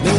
留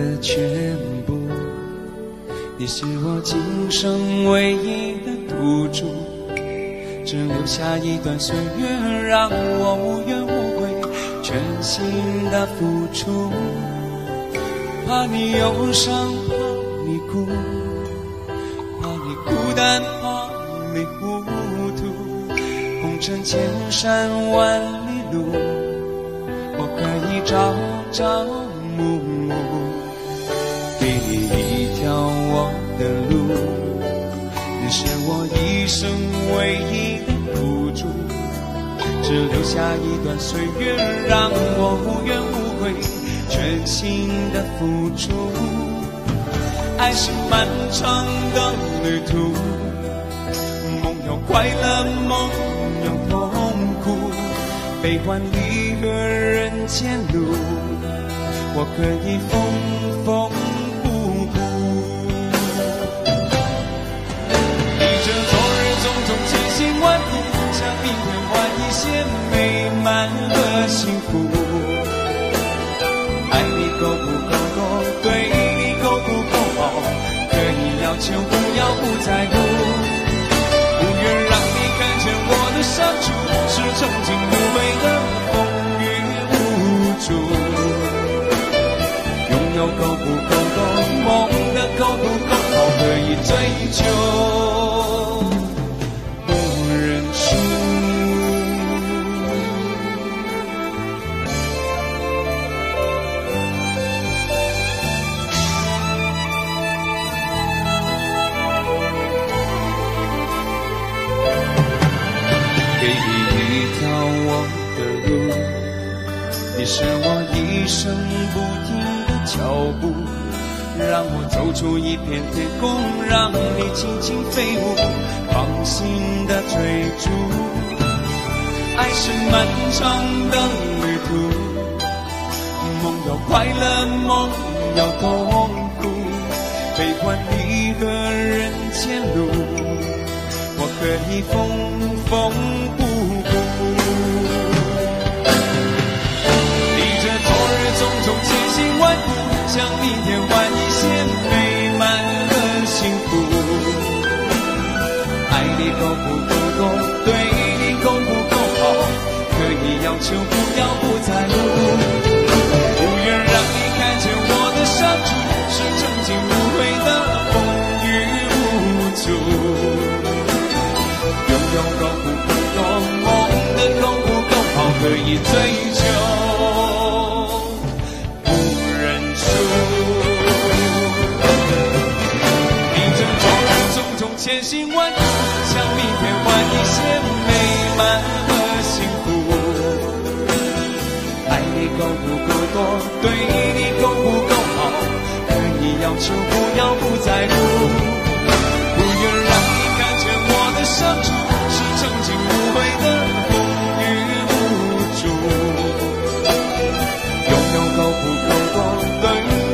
的全部，你是我今生唯一的赌注，只留下一段岁月让我无怨无悔，全心的付出。怕你忧伤，怕你哭，怕你孤单，怕你糊涂，红尘千山万里路，我可以朝朝暮暮，给你一条我的路，你是我一生唯一的赌注，只留下一段岁月让我无怨无悔，全心的付出。爱是漫长的旅途，梦有快乐，梦有痛苦，悲欢离合人间路，我可以缝缝补补。逆着昨日种种千辛万苦，向明天换一些美满和幸福。爱你够不够多，对你够不够好，可以要求不要不在乎，不愿让你看见我的伤处，是曾经无悔的风雨无阻。拥有够不够多，梦的够不够好，可以追求不认输。你是我一生不停的脚步，让我走出一片天空，让你轻轻飞舞，放心的追逐。爱是漫长的旅途，梦有快乐，梦有痛苦，悲欢离合人间路，我可以缝缝补补。种种千辛万苦，向明天换一些美满和幸福。爱你够不够多，对你够不够好，可以要求不要不在乎，不愿让你看见我的伤处，是曾经无悔的风雨无阻。拥有够不够多，梦的够不够好，可以追求千辛万苦，向明天换一些美满和幸福。爱你够不够多，对你够不够好，可以要求不要不在乎，不愿让你看见我的伤处，是曾经无悔的风雨无阻。拥有够不够多，对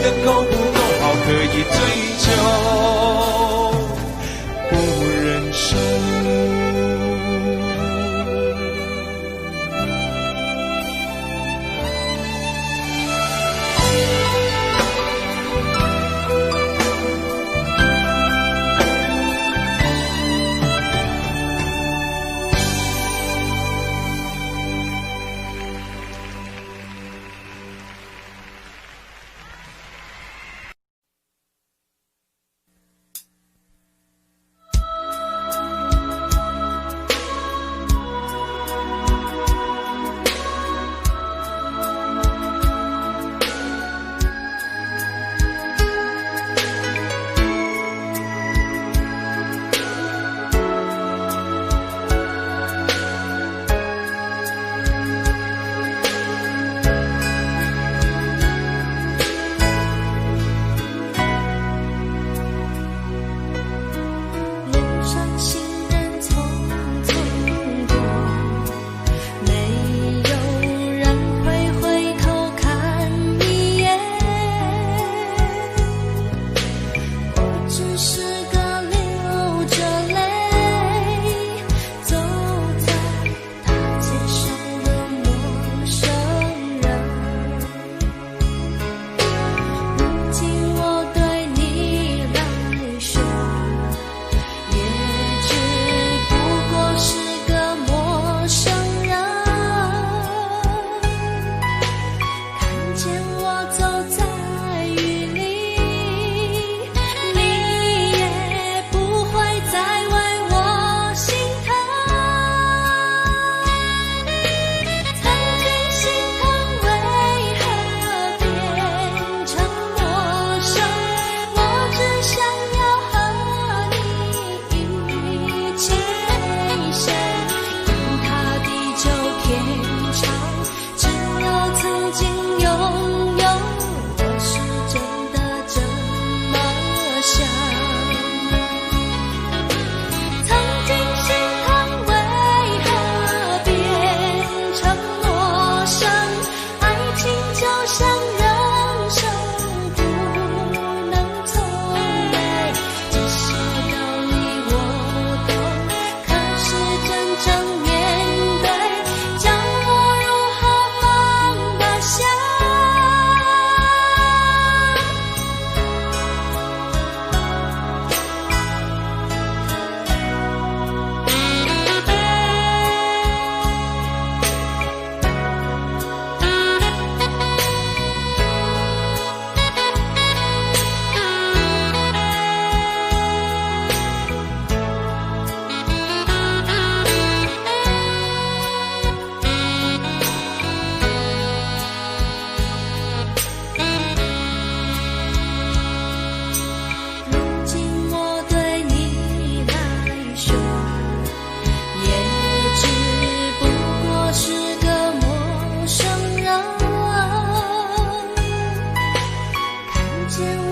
的够不够好，可以追求不认输。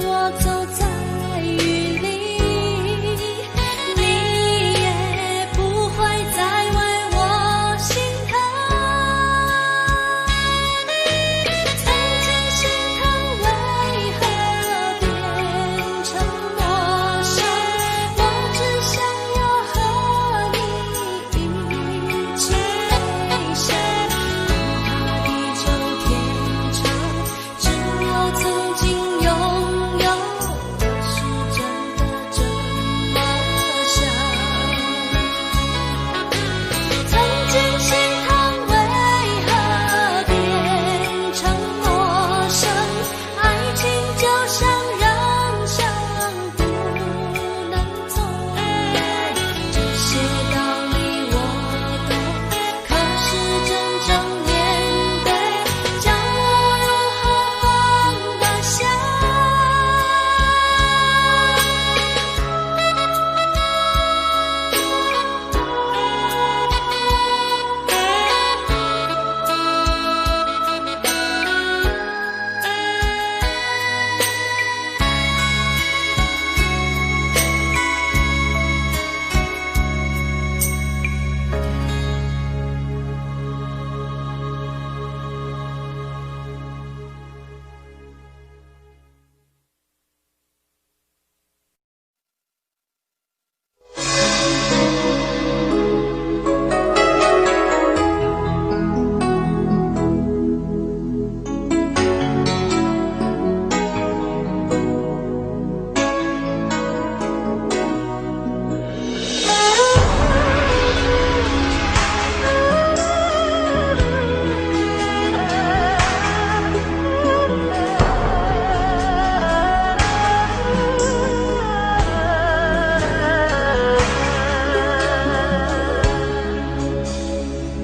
我走在雨里，你也不会再为我心疼。曾经心疼为何变成陌生，我只想要和你一起飞升，不怕地久天长，只有曾经拥有是真的这么想。曾经心疼为何变成陌生，爱情就像人生不能走。这些道理我懂，可是真正面对，叫我如何放得下？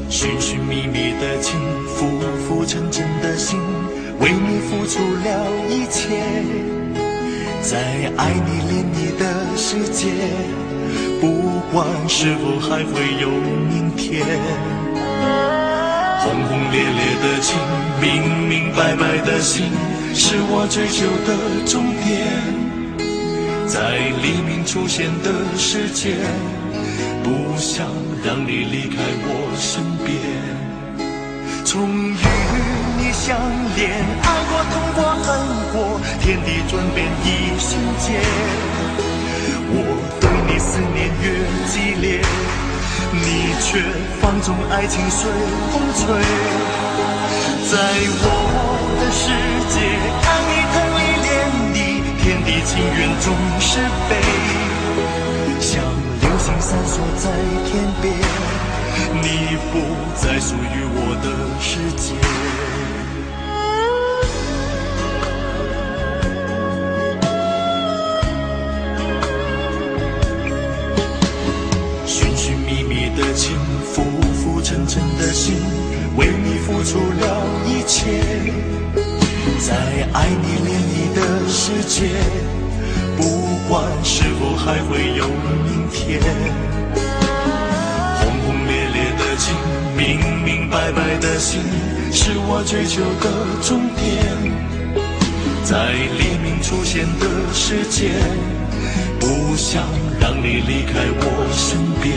寻寻觅觅的情，浮浮沉沉的心，为你付出了一切，在爱你恋你的世界，不管是否还会有明天。轰轰烈烈的情，明明白白的心，是我追求的终点。在黎明出现的世界，不想让你离开我身边。从与你相恋，爱过痛过恨过，天地转变一瞬间。我对你思念越激烈，你却放纵爱情随风吹。在我的世界，爱你疼你恋你，天地情缘总是悲，像流星闪烁在天边，你不再属于我的世界。寻寻觅觅的情，浮浮沉沉的心，为你付出了一切，在爱你恋你的世界，不管是否还会有明天。轰轰烈烈的情，明明白白的心，是我追求的终点。在黎明出现的世界，不想让你离开我身边。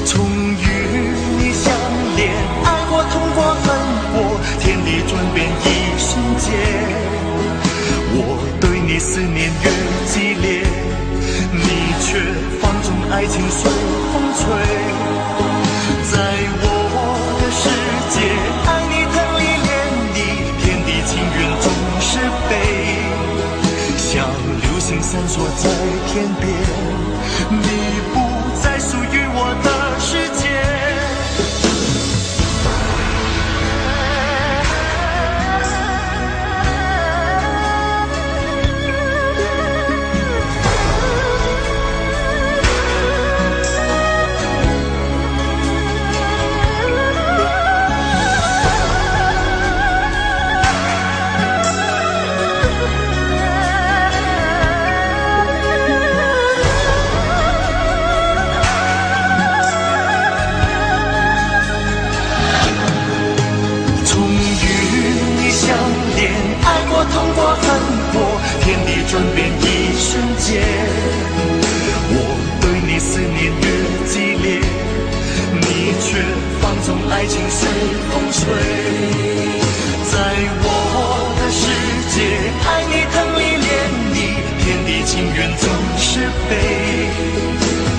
从与你相恋，爱过痛过恨过，天地转变一瞬间。我对你思念越激烈，你却放纵爱情随风吹。在我的世界，爱你疼你恋你，天地情缘总是悲，像流星闪烁在天边，你不再属于我的世界。爱情随风吹。在我的世界，爱你疼你恋你，天地情缘总是悲。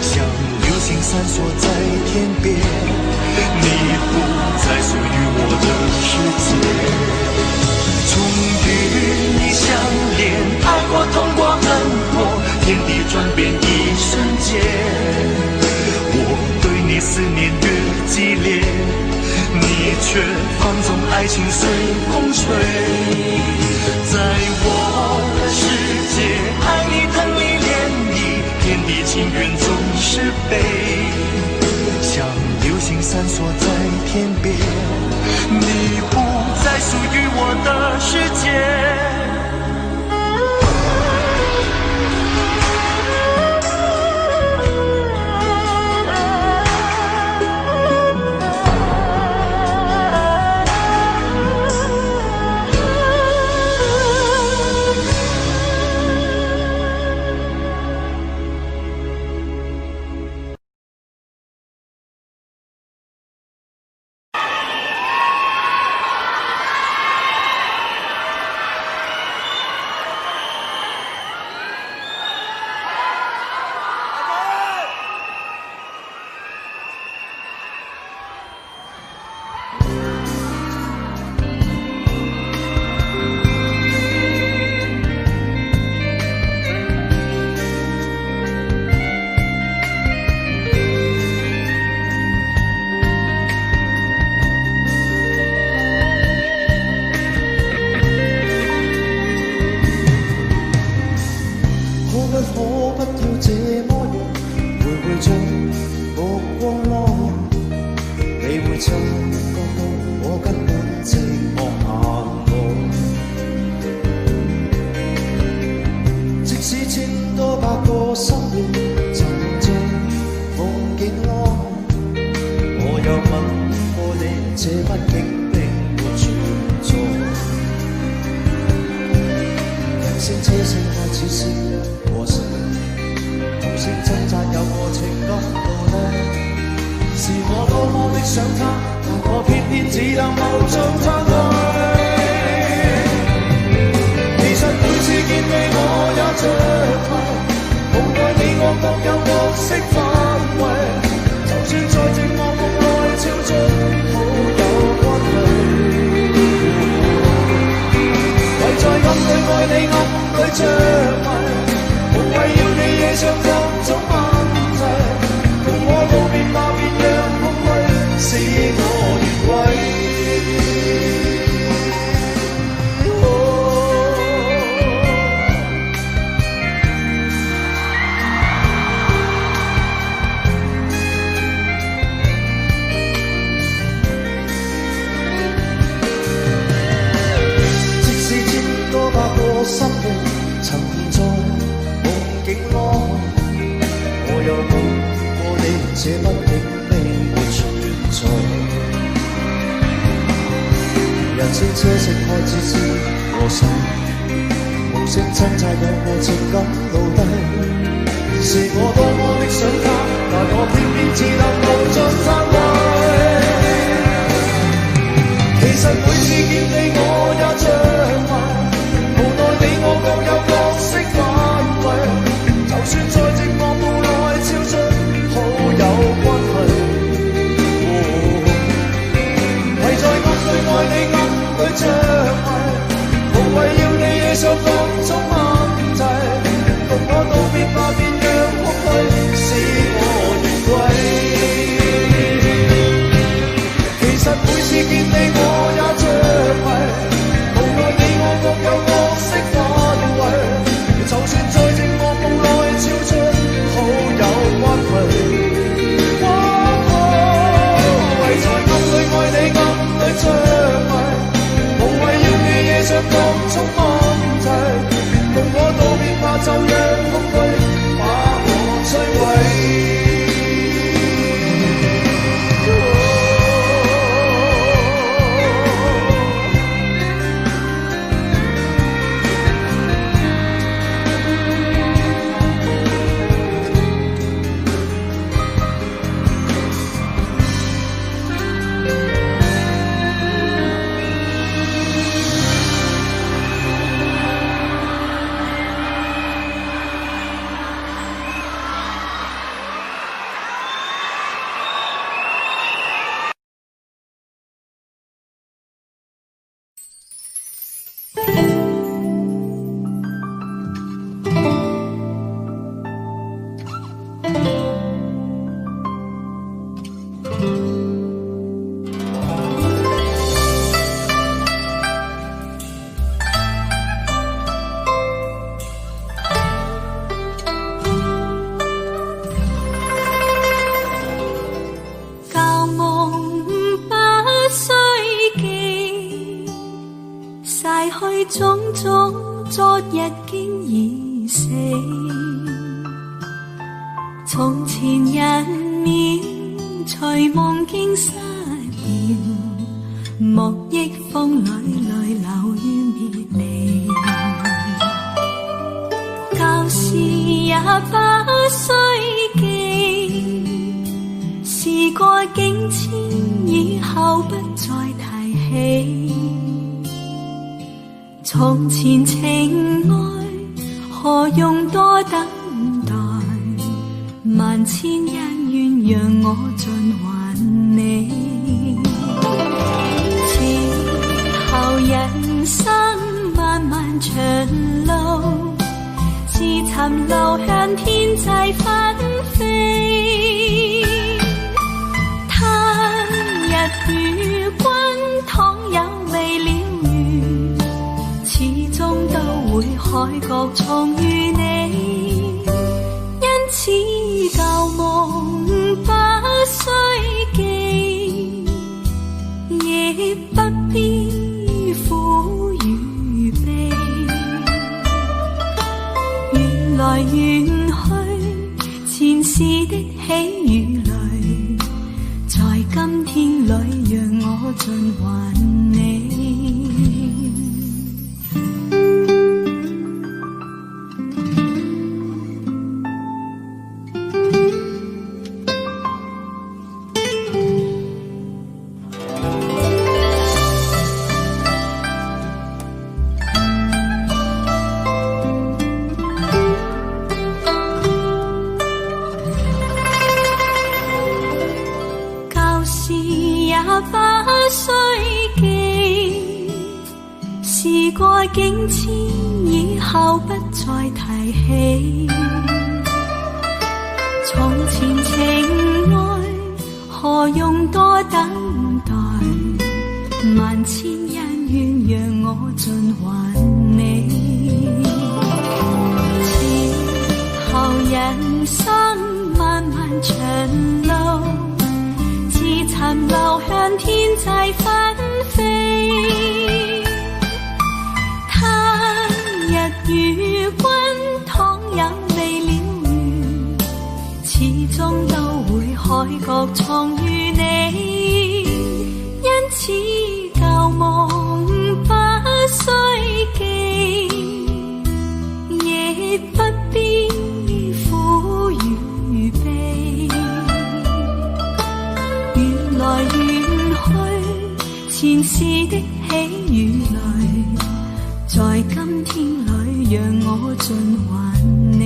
像流星闪烁在天边，你不再属于我的世界。从与你相恋，爱过痛过恨过，天地转变一瞬间。我对你思念越激烈，你却放纵爱情随风吹。在我的世界，爱你疼你恋你，天地情缘总是悲。像流星闪烁在天边，你不再属于我的世界。天已死。從前人面隨夢境失了，莫憶風裏淚流於別離。舊事也不需記，事過境遷，以後不再提起。從前情愛何用多等待，萬千恩怨讓我盡還你。此後人生漫漫長路，自尋流向天際紛飛。他日與君倘有未了緣，始終都會海角重遇你。因此舊夢不需記，亦不必苦與悲。緣來緣去，前世的喜與淚，在今天裏讓我盡還你。事過境遷，以後不再提起。從前情愛何用多等待，萬千恩怨讓我盡還你。此後人生漫漫長路，自尋流向天際紛飛。與君倘有未了緣，始終都會海角重遇你。因此舊夢不需記，亦不必苦與悲。緣來緣去，前世的喜與淚，在今天裏讓我盡還你。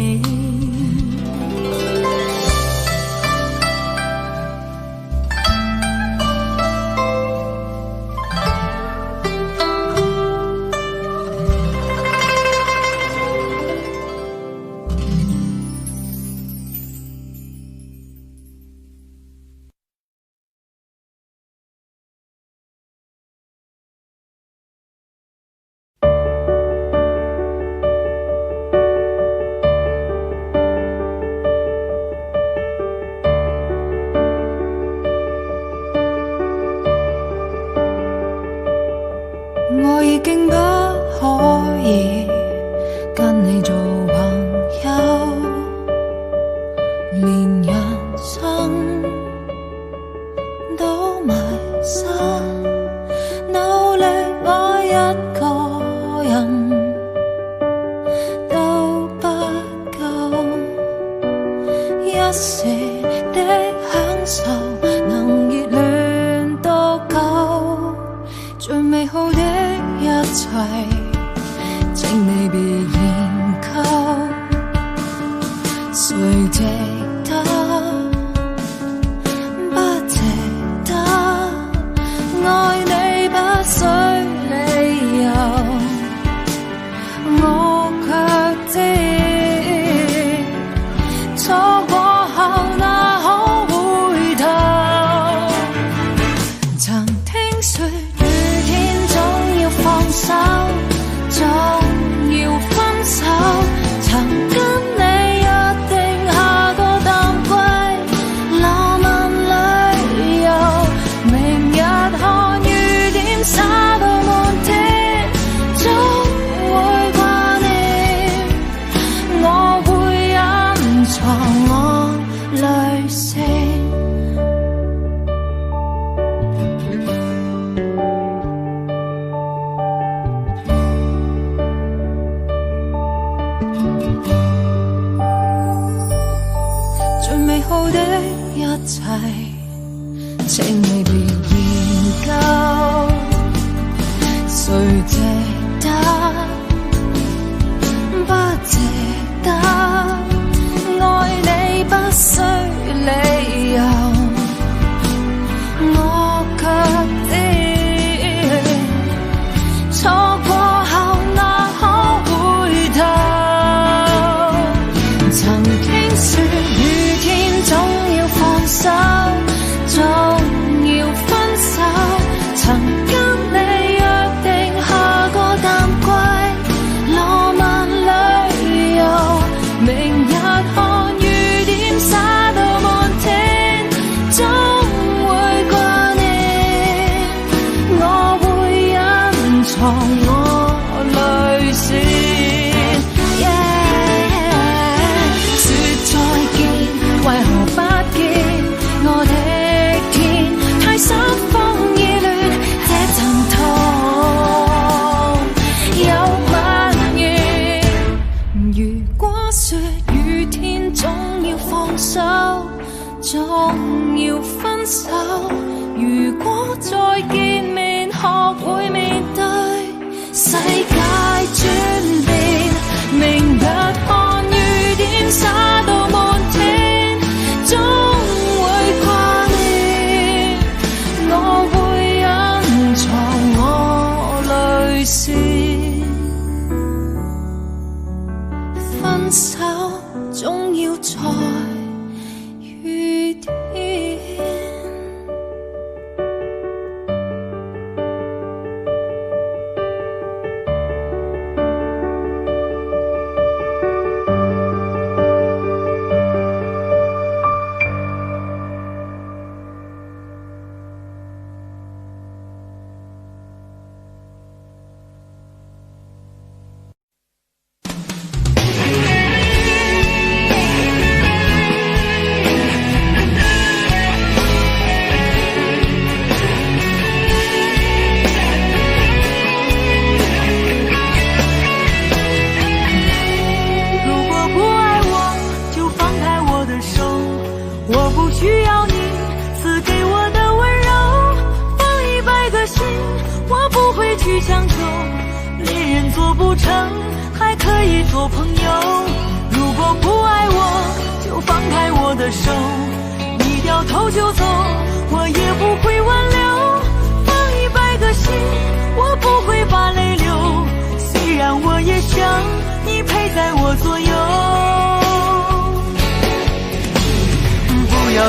我已經不可以跟你做朋友，連人生都迷失，努力愛一個人都不夠，一時的享受能熱戀多久？最美好的一切，請你別研究，誰值得？不值得？愛你不需理由，我卻知錯過後那可回頭。曾聽說放手，總要分手。曾跟你約定下個最美好的一切，請你別研究，誰值得，不值得，愛你不需理由，我卻知錯過後哪可回頭，曾經說雨天總要放手，總要分手，曾跟你約定下個淡季浪漫旅遊，明日看雨點灑到滿天，總會掛念，我會隱藏我淚腺。說再見，為何不見我的天？太心慌意亂，這陣痛有蔓延。如果說雨天總要放手，總要分手，如果再見面學會面對世界轉變，明日看雨點灑到滿天，總會掛念，我會隱藏我淚腺。分手總要在雨天。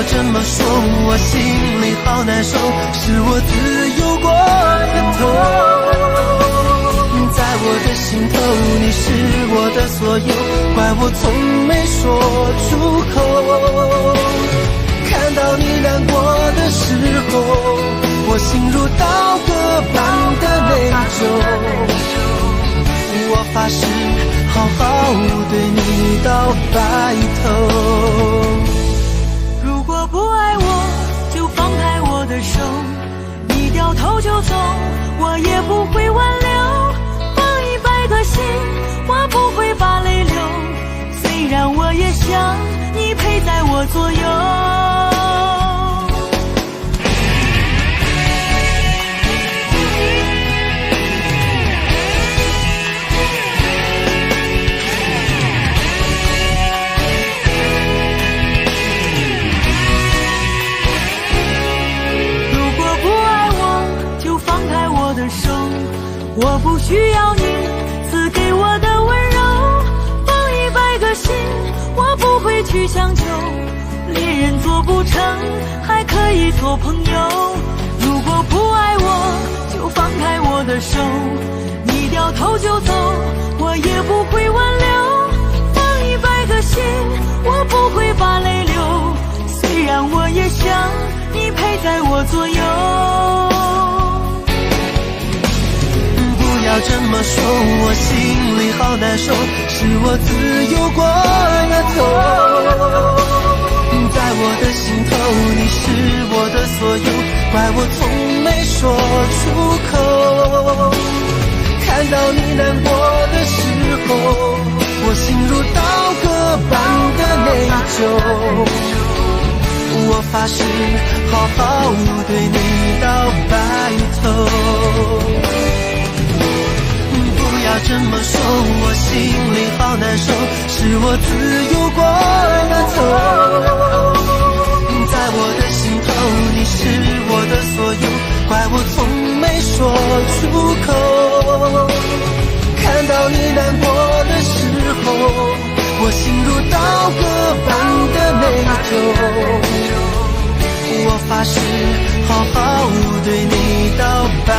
这么说，我心里好难受，是我自由过了头。在我的心头，你是我的所有，怪我从没说出口。看到你难过的时候，我心如刀割般的内疚。我发誓好好对你到白头。如果不爱我，就放开我的手，你掉头就走，我也不会挽留。放100个心，我不会把泪流。虽然我也想你陪在我左右。我不需要你赐给我的温柔，放100个心，我不会去强求。恋人做不成，还可以做朋友。如果不爱我，就放开我的手，你掉头就走，我也不会挽留。放100个心，我不会把泪流。虽然我也想你陪在我左右。不要这么说，我心里好难受，是我自由过了头。在我的心头，你是我的所有，怪我从没说出口。看到你难过的时候，我心如刀割般的内疚。我发誓好好对你到白头。不要这么说，我心里好难受，是我自由过了头。在我的心头，你是我的所有，怪我从没说出口。看到你难过的时候，我心如刀割般的内疚。我发誓好好对你到白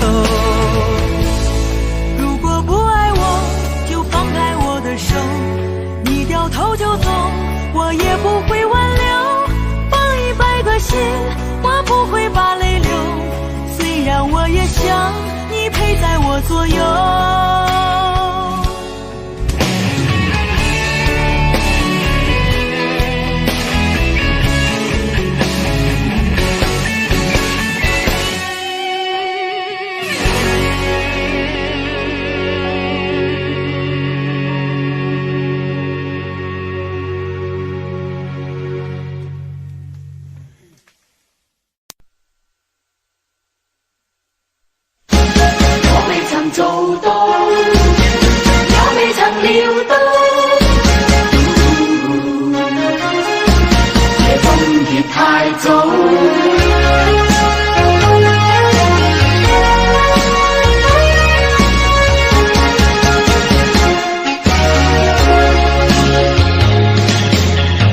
头。如果不爱我，就放开我的手，你掉头就走，我也不会挽留。放100个心，我不会把泪流。虽然我也想你陪在我左右。做到，也未曾料到，夜風結太早。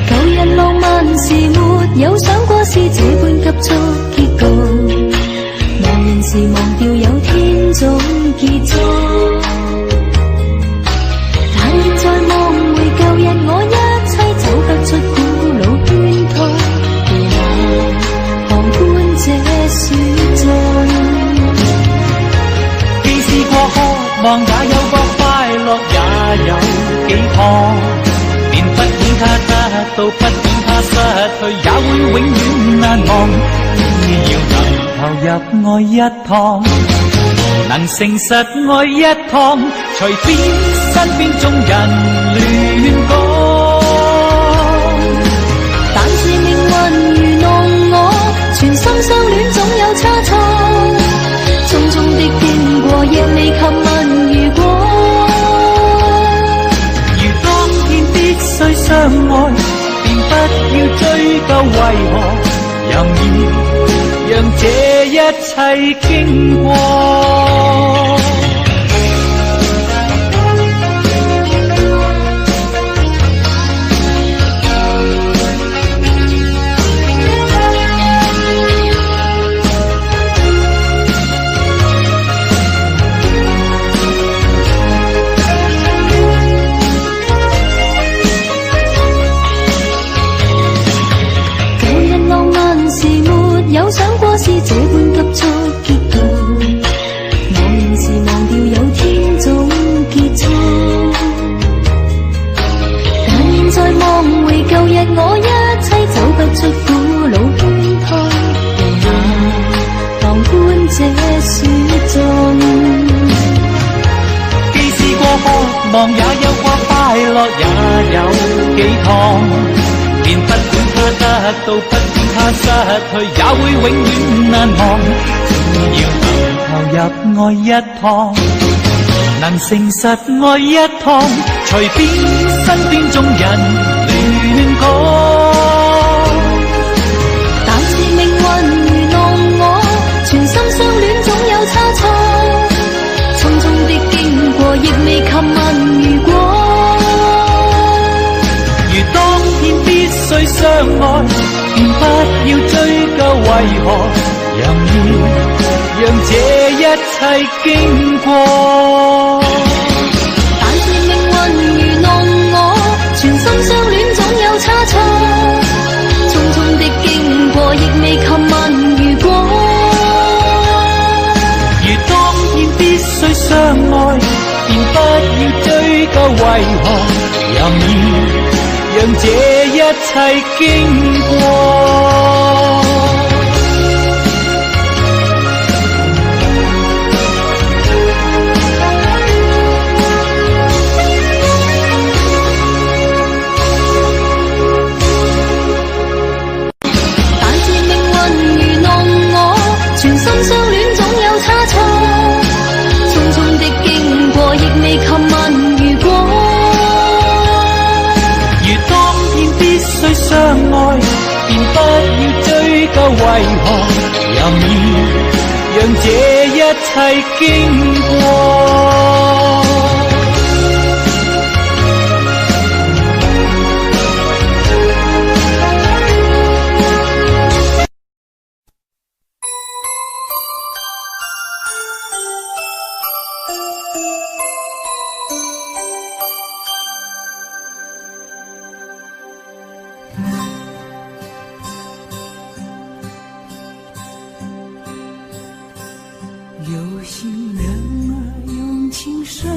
舊日浪漫時沒有想過是這般急速結局，茫然時忘掉有天總結束，但現在望回舊日我一切走不出古老圈套，旁觀這雪中。既試過渴望，也有過快樂，也有幾趟，便不管它得到，不管它失去，也會永遠難忘。只要能投入愛一趟，能誠實愛一趟，隨便身邊眾人亂講。但是命運愚弄我，全心相戀總有差錯，匆匆的經過亦未及問如果。如當天必須相愛，便不要追究為何，任意讓這一切經過。有想過是這般急促結局，茫然時忘掉有天總結束，但現在望回舊日我一切走不出古老圈套，旁觀這雪中。既試過渴望，也有過快樂，也有幾趟，便不管它得到，不管它失去，也會永遠難忘。只要能投入愛一趟，能誠實愛一趟，隨便身邊眾人亂講。但是命運愚弄我，全心相戀總有差錯，匆匆的經過亦未及問如果。如當天必須相愛，便不要追究為何，任意讓這一切經過。但是命運愚弄我，全心相戀總有差錯，匆匆的經過亦未及問如果。如當天必須相愛，便不要追究為何，任意讓這一切經過。個為何任意讓這一切經過？有心人儿用情深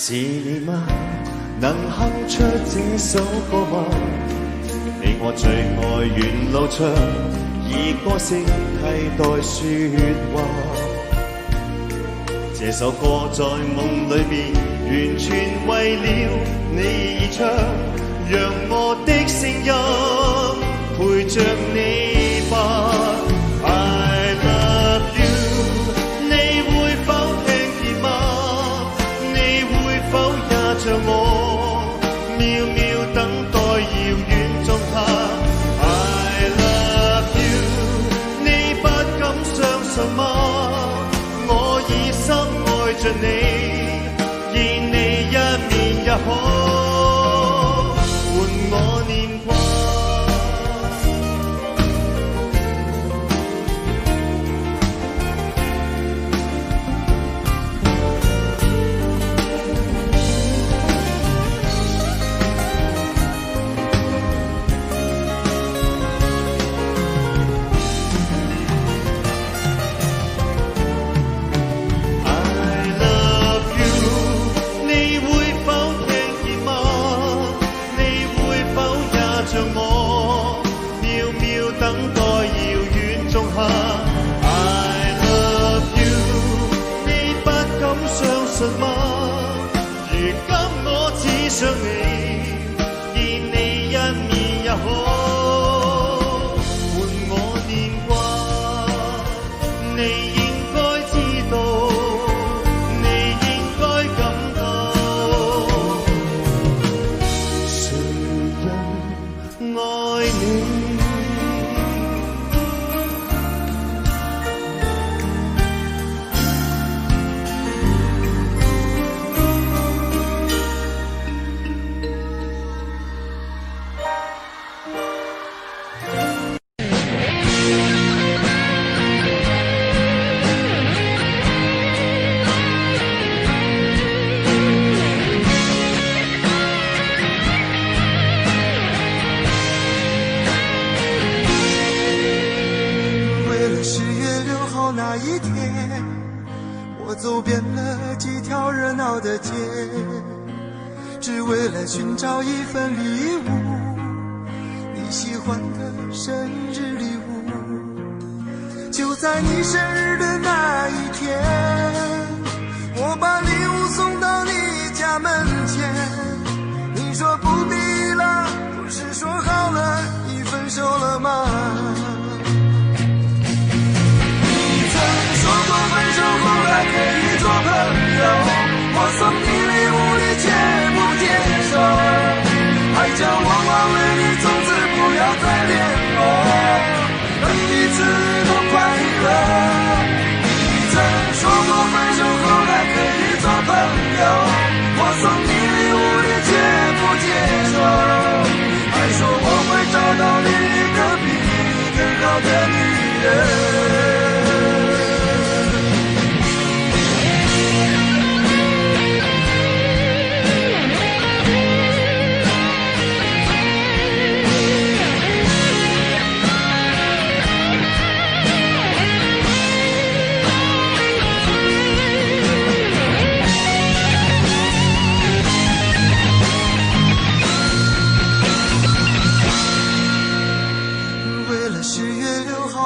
是你吗？能哼出這首歌嗎？你我最愛沿路唱，以歌聲替代說話。這首歌在夢裏面，完全為了你而唱，讓我的聲音陪着你吧。I love you， 你會否聽見嗎？你會否也像我，渺渺等待遙遠中他。I love you， 你不敢相信嗎？我已深愛着你，見你一面也可換我念掛。想你，見你一面也可換我念掛。你應該知道，你應該感到，誰人愛你？那一天，我走遍了几条热闹的街，只为了寻找一份礼物，你喜欢的生日礼物。就在你生日的那一天，我把礼物送到你家门前，你说不必了，不是说好了已分手了吗？分手后还可以做朋友，我送你礼物你却不接受，还叫我忘了你，从此不要再联络，让彼此都快乐。你曾说过分手后还可以做朋友，我送你礼物你却不接受，还说我会找到另一个比你更好的女人。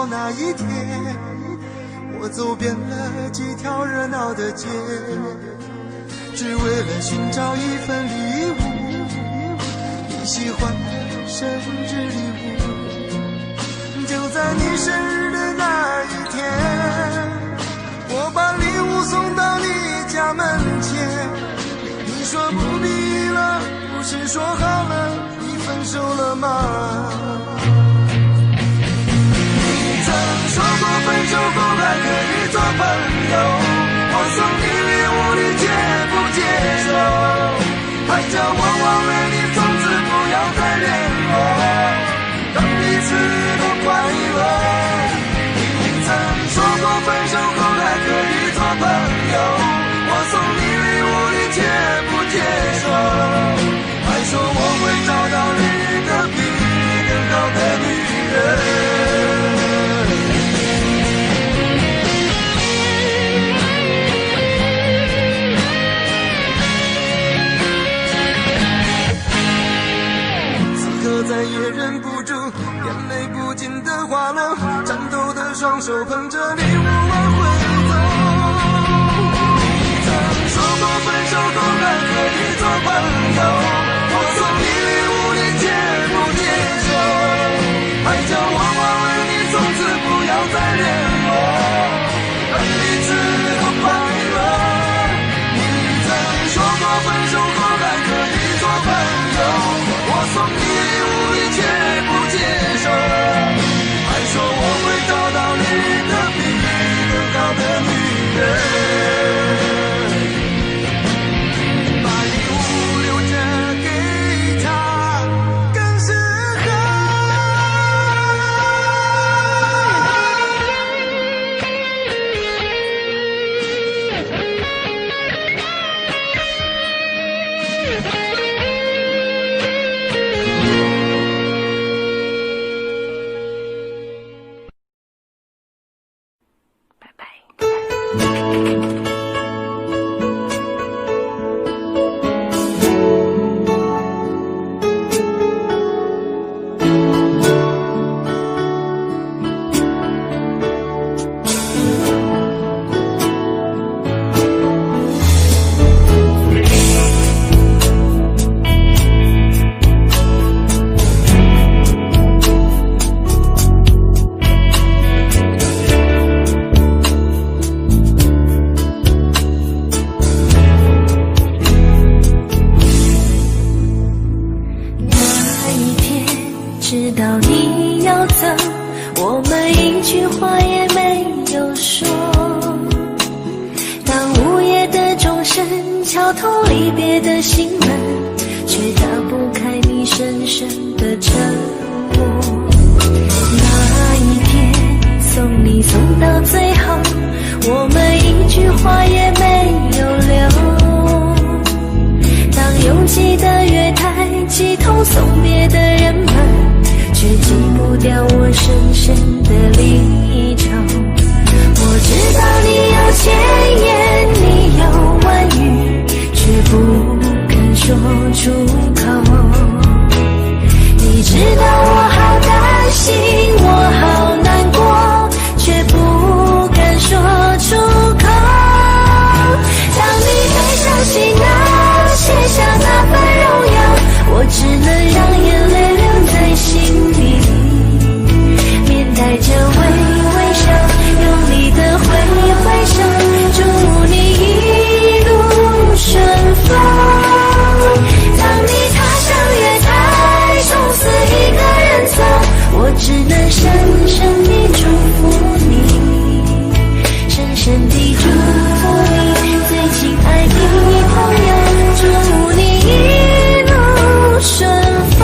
那一天，我走遍了几条热闹的街，只为了寻找一份礼物，你喜欢的生日礼物。就在你生日的那一天，我把礼物送到你家门前，你说不必了，不是说好了已分手了吗？说过分手后还可以做朋友，我送你礼物你却不接受，还叫我忘了你，从此不要再联络，让彼此都快乐。你曾说过分手后还可以做朋友，我送你礼物你却不接受，还说我会找到另一个比你更好的女人。手捧着礼物往回走。你曾说过分手后还可以做朋友，我送你礼物你接不接受？还叫我忘了你，从此不要再联络，让彼此都快乐。你曾说过分手后还可以做朋友，我送你礼物你接不接受？还说我会找到你的比你更好的女人。知道你要走，我们一句话也没有说。当午夜的钟声敲透离别的心门，却打不开你深深的沉默。那一天送你送到最后，我们一句话也没有留。当拥挤的月台挤痛送别的人们，却挤不掉我深深的离愁。我知道你有千言，你有万语，却不肯说出口。你知道我好担心，我好难过，却不敢说出口。当你背上行囊，卸下那份荣耀，我只能让眼泪留在心里，面带着微微笑，用力的挥挥手，祝你一路顺风。当你踏上月台，从此一个人走，我只能深深地祝福你，深深地祝福你，最亲爱的朋友，祝你一路顺风。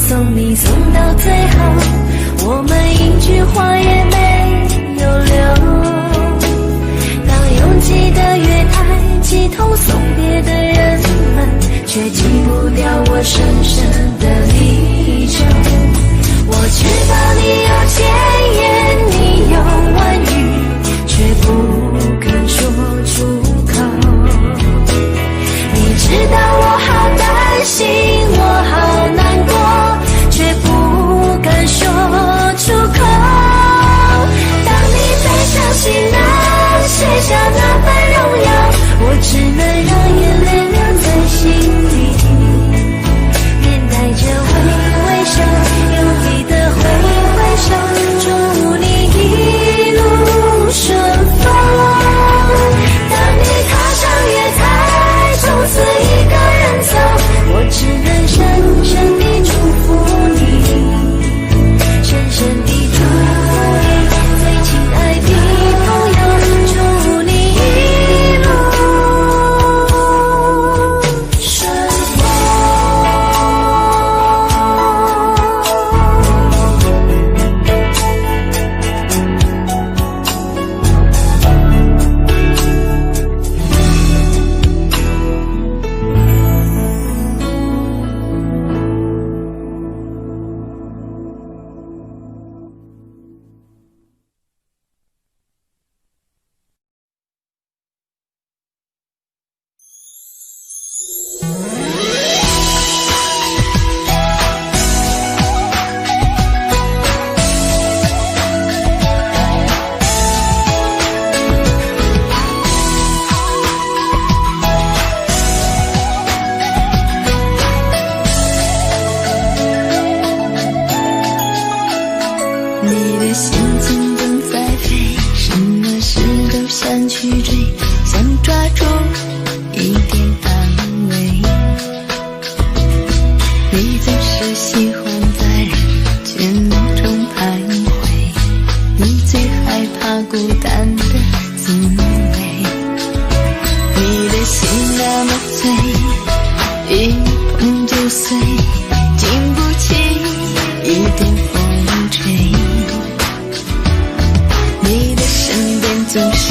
送你送到最后，我们一句话也没有留。当拥挤的月台挤痛送别的人们，却挤不掉我深深的离愁。我知道你有千言，你有万语，却不肯说出口。你知道我好担心，我好难过，却不敢说出口。当你背上行囊，卸下那份荣耀，我只能让眼泪留在心里，面带着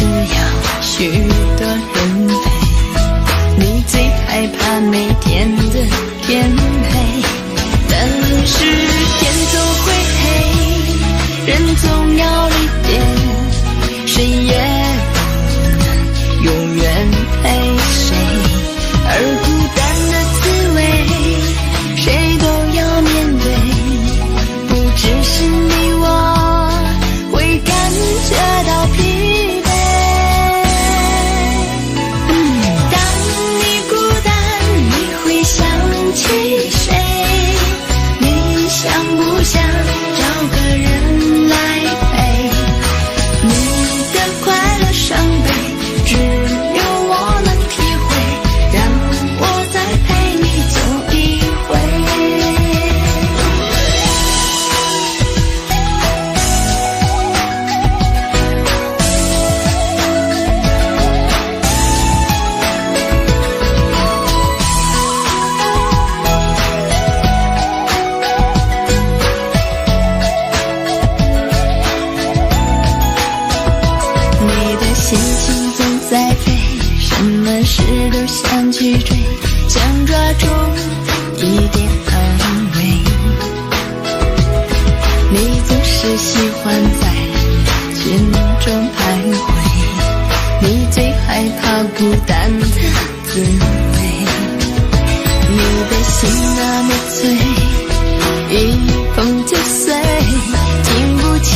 是要许多人陪，你最害怕每天的天黑，但是天总会黑，人总要离别，谁也不能永远陪谁，而孤单的滋味谁都要面对，不只是你我会感觉到疲惫。当你孤单，你会想起谁？你想不想找个人来陪？你的快乐伤悲只有我能体会，让我再陪你走一回。你的心情总在飞，什么事都想去追，想抓住一点安慰。你总是喜欢在群中徘徊，你最害怕孤单的滋味。你的心那么脆，一碰就碎，经不起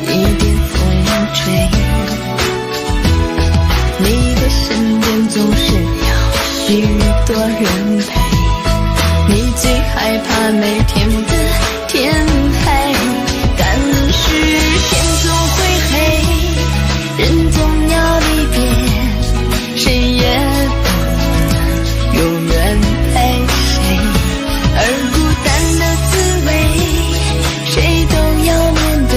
一点风吹。你的身边总是要许多人陪，你最害怕每天的天黑，但是天总会黑，人总要离别，谁也不能永远陪谁，而孤单的滋味谁都要面对，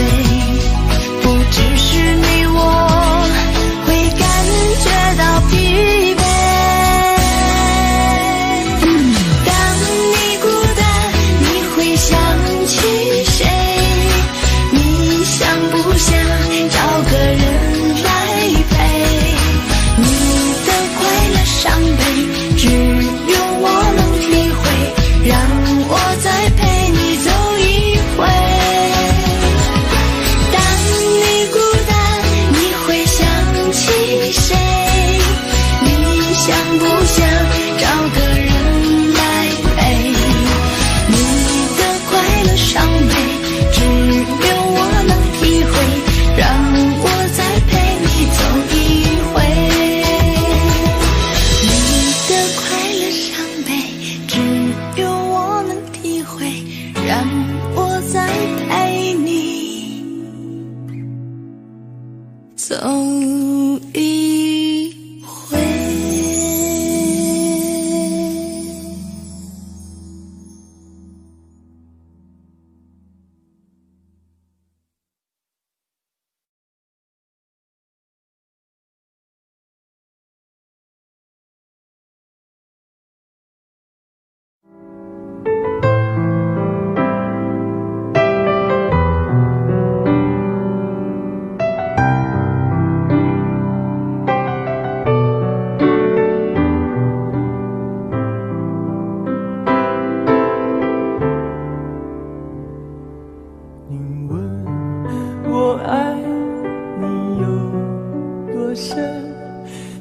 不只是你我会感觉到疲惫。当你孤单，你会想起谁？你想不想找个人来陪？你的快乐伤悲只有我能体会，让我再陪你走一回。当你孤单，你会想起谁？你想不想找个人来陪？你的快乐伤悲只有我能体会，让我再陪你走一回。你的快乐伤悲只有我能体会，让我再陪你走一回。你问我爱你有多深，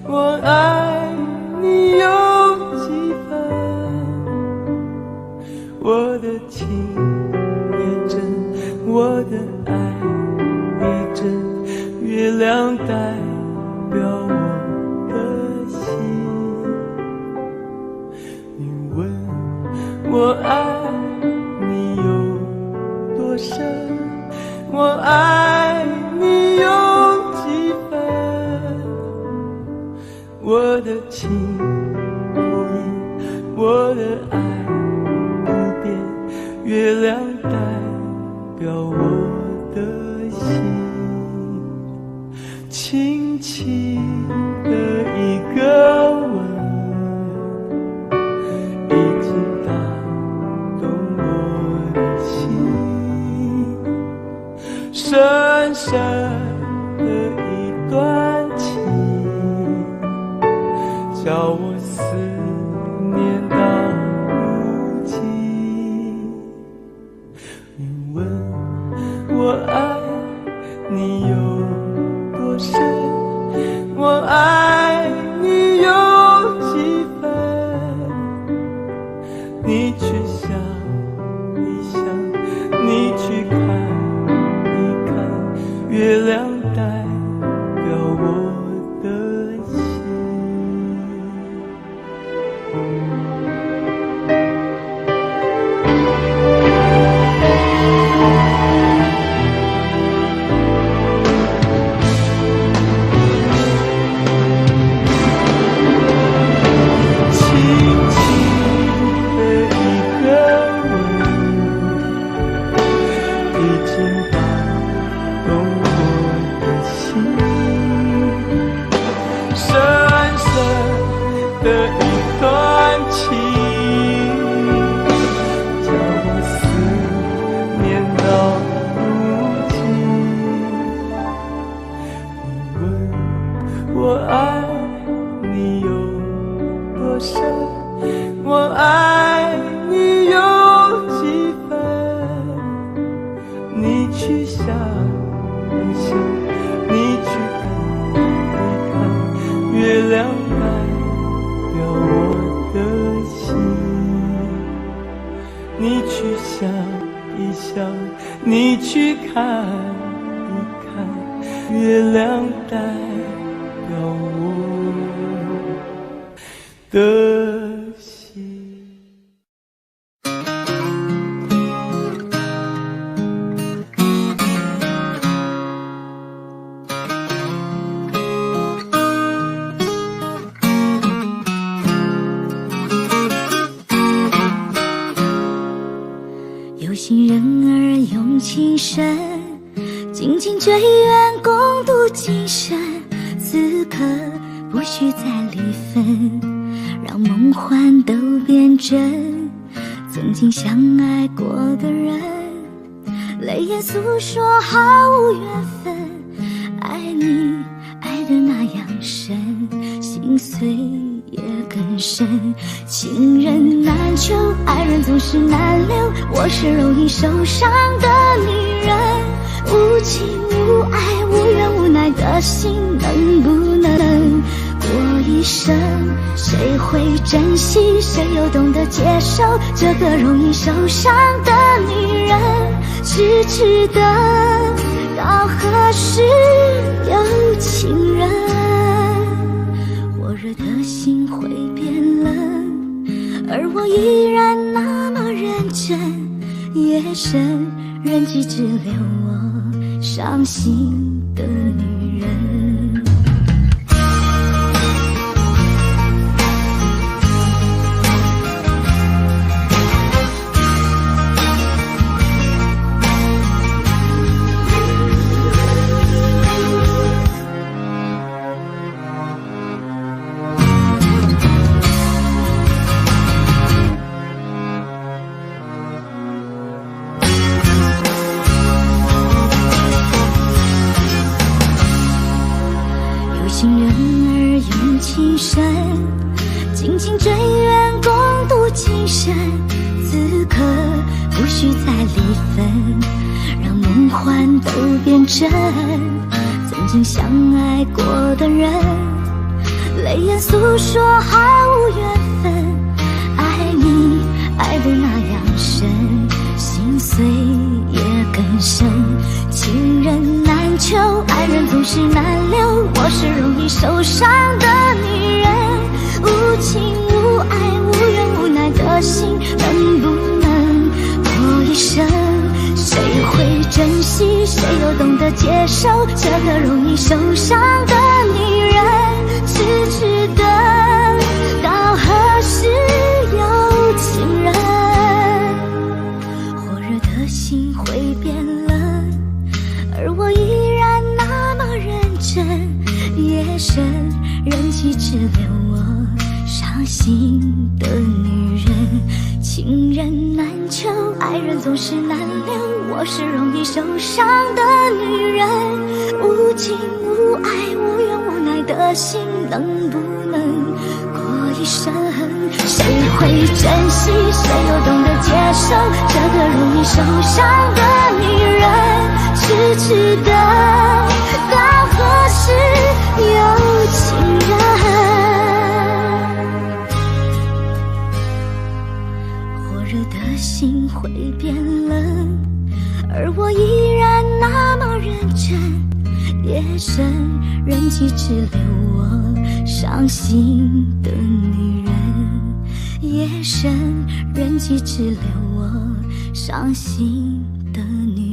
我爱你有几分？我的情也真，我的爱也真，月亮代表我的心。你问我爱你有多深，我爱你有几分？我的情不移，我的爱不变，月亮代表我的心。轻轻的一个吻，已经打动我的心。深深的一段我爱你有多深，我爱你有几分，你去想一想，你去看一看，月亮代表我的心。我爱你有多深，我爱你有几分，你去想一想，你去看一看，月亮代表我的心，你去想一想，你去看一看，月亮代表我的心。有心人儿用情深，紧紧追远，共度今生。此刻不需再离分，让梦幻都变真。曾经相爱过的人，泪眼诉说毫无缘分。爱你爱得那样深，心碎也更深。情人难求，爱人总是难留。我是容易受伤的女人，无情无爱无怨无奈的心，能不能过一生？谁会珍惜，谁又懂得接受这个容易受伤的女人？痴痴的到何时有情人？火热的心会变冷，而我依然那么认真。夜深人迹只留我伤心的女人。情人儿用情深，紧紧追远，共度今生。此刻不需再离分，让梦幻都变真。曾经相爱过的人，泪眼诉说毫无缘分。爱你爱得那样深，心碎也更深。情人难求，爱人总是难留。我是容易受伤的女人，无情无爱无怨无奈的心，能不能过一生？谁会珍惜，谁又懂得接受这个容易受伤的女人？痴痴的到何时有情人？火热的心会变冷，而我依然那么认真。夜深人迹只留我伤心的女人。情人难求，爱人总是难留。我是容易受伤的女人，无情无爱无怨无奈的心，能不能过一生？谁会珍惜，谁又懂得接受这个容易受伤的女人？知道到何时有情人，火热的心会变冷，而我依然那么认真。夜深人迹只留我伤心的女人，夜深人迹只留我伤心的女人。